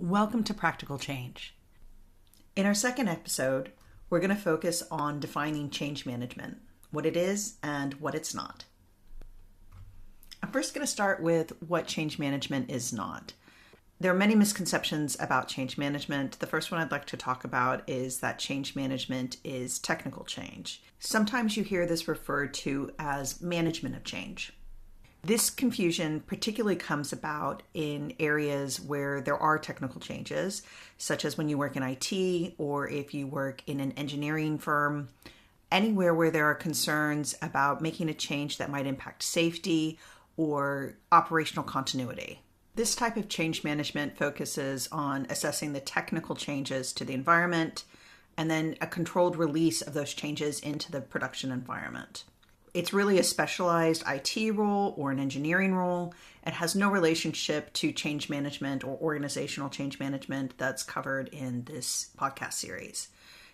Welcome to Practical Change. In our second episode, we're going to focus on defining change management, what it is and what it's not. I'm first going to start with what change management is not. There are many misconceptions about change management. The first one I'd like to talk about is that change management is technical change. Sometimes you hear this referred to as management of change. This confusion particularly comes about in areas where there are technical changes, such as when you work in IT or if you work in an engineering firm, anywhere where there are concerns about making a change that might impact safety or operational continuity. This type of change management focuses on assessing the technical changes to the environment and then a controlled release of those changes into the production environment. It's really a specialized IT role or an engineering role. It has no relationship to change management or organizational change management that's covered in this podcast series.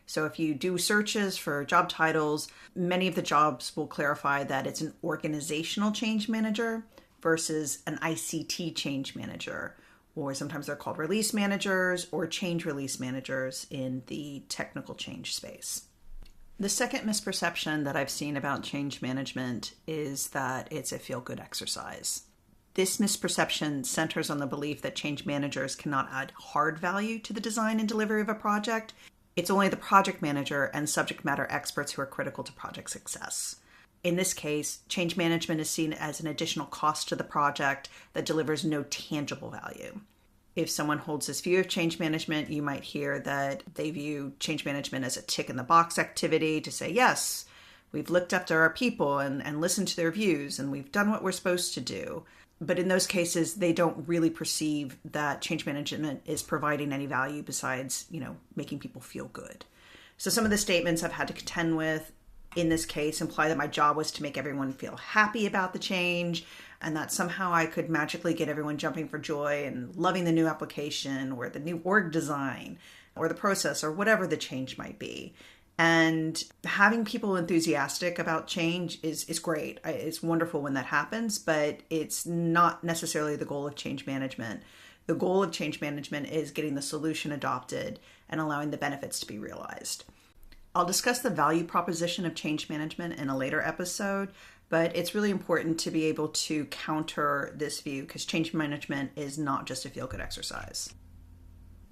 So if you do searches for job titles, many of the jobs will clarify that it's an organizational change manager versus an ICT change manager, or sometimes they're called release managers or change release managers in the technical change space. The second misperception that I've seen about change management is that it's a feel-good exercise. This misperception centers on the belief that change managers cannot add hard value to the design and delivery of a project. It's only the project manager and subject matter experts who are critical to project success. In this case, change management is seen as an additional cost to the project that delivers no tangible value. If someone holds this view of change management, you might hear that they view change management as a tick in the box activity to say, yes, we've looked after our people and listened to their views and we've done what we're supposed to do. But in those cases, they don't really perceive that change management is providing any value besides, making people feel good. So some of the statements I've had to contend with in this case imply that my job was to make everyone feel happy about the change and that somehow I could magically get everyone jumping for joy and loving the new application or the new org design or the process or whatever the change might be. And having people enthusiastic about change is great. It's wonderful when that happens, but it's not necessarily the goal of change management. The goal of change management is getting the solution adopted and allowing the benefits to be realized. I'll discuss the value proposition of change management in a later episode, but it's really important to be able to counter this view because change management is not just a feel-good exercise.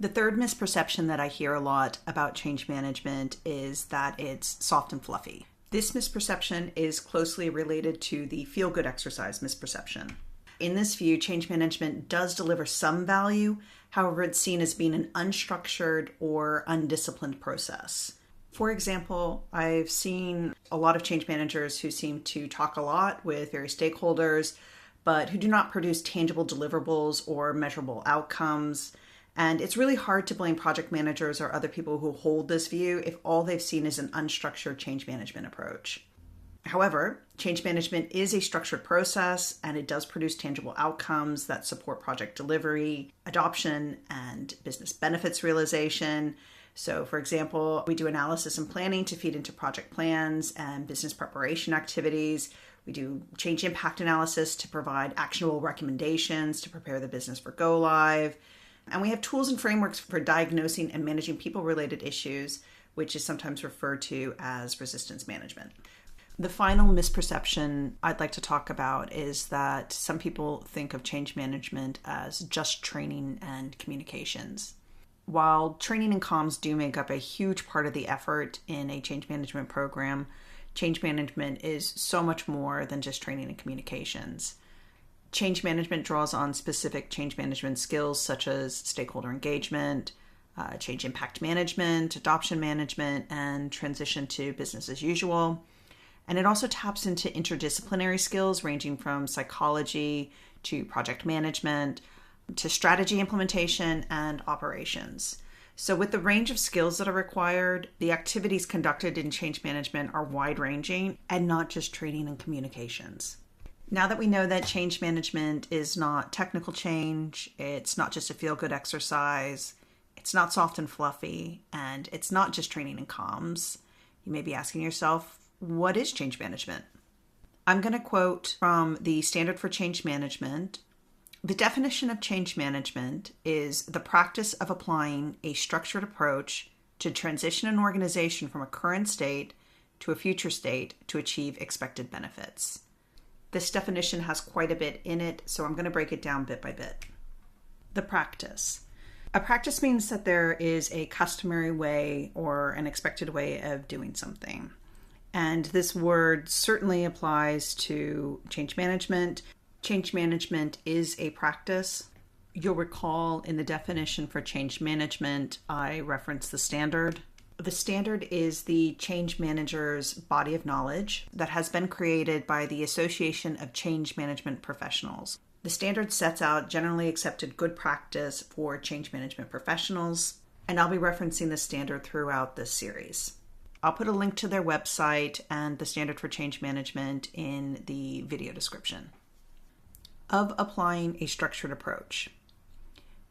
The third misperception that I hear a lot about change management is that it's soft and fluffy. This misperception is closely related to the feel-good exercise misperception. In this view, change management does deliver some value, however, it's seen as being an unstructured or undisciplined process. For example, I've seen a lot of change managers who seem to talk a lot with various stakeholders, but who do not produce tangible deliverables or measurable outcomes. And it's really hard to blame project managers or other people who hold this view if all they've seen is an unstructured change management approach. However, change management is a structured process and it does produce tangible outcomes that support project delivery, adoption, and business benefits realization. So, for example, we do analysis and planning to feed into project plans and business preparation activities. We do change impact analysis to provide actionable recommendations to prepare the business for go live. And we have tools and frameworks for diagnosing and managing people-related issues, which is sometimes referred to as resistance management. The final misperception I'd like to talk about is that some people think of change management as just training and communications. While training and comms do make up a huge part of the effort in a change management program, change management is so much more than just training and communications. Change management draws on specific change management skills such as stakeholder engagement, change impact management, adoption management, and transition to business as usual. And it also taps into interdisciplinary skills ranging from psychology to project management, to strategy implementation and operations. So with the range of skills that are required, the activities conducted in change management are wide-ranging and not just training and communications. Now that we know that change management is not technical change, it's not just a feel-good exercise, it's not soft and fluffy, and it's not just training and comms, you may be asking yourself, what is change management? I'm going to quote from the Standard for Change Management, The definition of change management is the practice of applying a structured approach to transition an organization from a current state to a future state to achieve expected benefits. This definition has quite a bit in it, so I'm going to break it down bit by bit. The practice. A practice means that there is a customary way or an expected way of doing something. And this word certainly applies to change management. Change management is a practice. You'll recall in the definition for change management, I referenced the standard. The standard is the change manager's body of knowledge that has been created by the Association of Change Management Professionals. The standard sets out generally accepted good practice for change management professionals, and I'll be referencing the standard throughout this series. I'll put a link to their website and the standard for change management in the video description. Of applying a structured approach.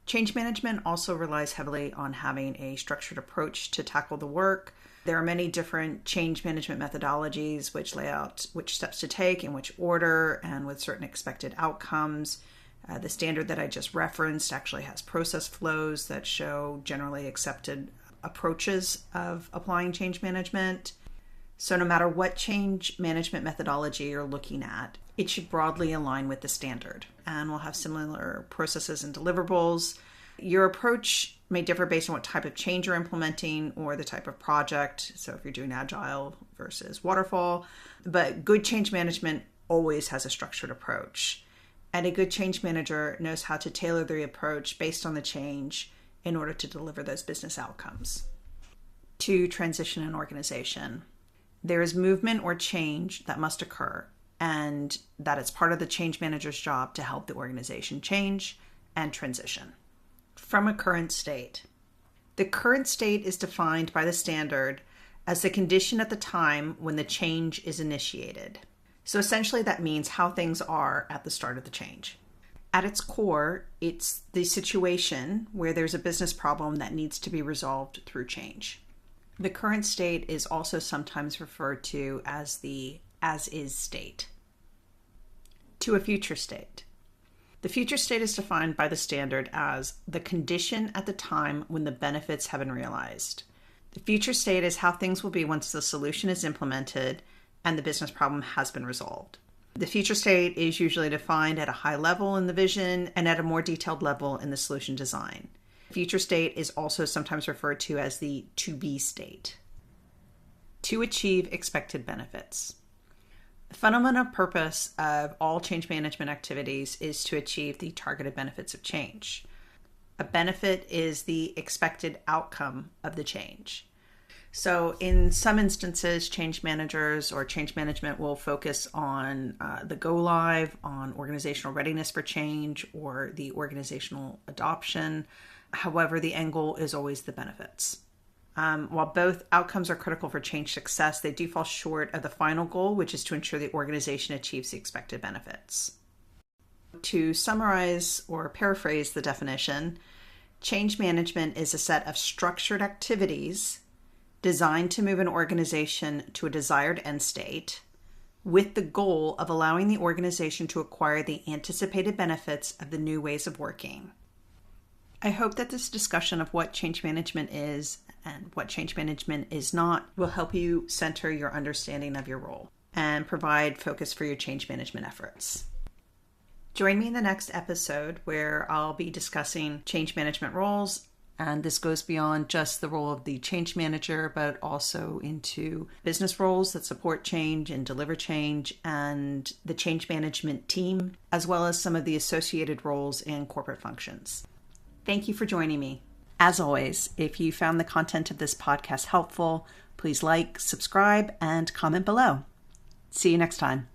Change management also relies heavily on having a structured approach to tackle the work. There are many different change management methodologies which lay out which steps to take, in which order, and with certain expected outcomes. The standard that I just referenced actually has process flows that show generally accepted approaches of applying change management. So no matter what change management methodology you're looking at, it should broadly align with the standard, and we'll have similar processes and deliverables. Your approach may differ based on what type of change you're implementing or the type of project. So if you're doing agile versus waterfall, but good change management always has a structured approach. And a good change manager knows how to tailor the approach based on the change in order to deliver those business outcomes. To transition an organization. There is movement or change that must occur, and that it's part of the change manager's job to help the organization change and transition. From a current state. The current state is defined by the standard as the condition at the time when the change is initiated. So essentially that means how things are at the start of the change. At its core, it's the situation where there's a business problem that needs to be resolved through change. The current state is also sometimes referred to as the as-is state. To a future state. The future state is defined by the standard as the condition at the time when the benefits have been realized. The future state is how things will be once the solution is implemented and the business problem has been resolved. The future state is usually defined at a high level in the vision and at a more detailed level in the solution design. Future state is also sometimes referred to as the to-be state. To achieve expected benefits. The fundamental purpose of all change management activities is to achieve the targeted benefits of change. A benefit is the expected outcome of the change. So in some instances, change managers or change management will focus on the go live, on organizational readiness for change, or the organizational adoption. However, the end goal is always the benefits. While both outcomes are critical for change success, they do fall short of the final goal, which is to ensure the organization achieves the expected benefits. To summarize or paraphrase the definition, change management is a set of structured activities designed to move an organization to a desired end state with the goal of allowing the organization to acquire the anticipated benefits of the new ways of working. I hope that this discussion of what change management is and what change management is not will help you center your understanding of your role and provide focus for your change management efforts. Join me in the next episode where I'll be discussing change management roles, and this goes beyond just the role of the change manager, but also into business roles that support change and deliver change, and the change management team, as well as some of the associated roles in corporate functions. Thank you for joining me. As always, if you found the content of this podcast helpful, please like, subscribe, and comment below. See you next time.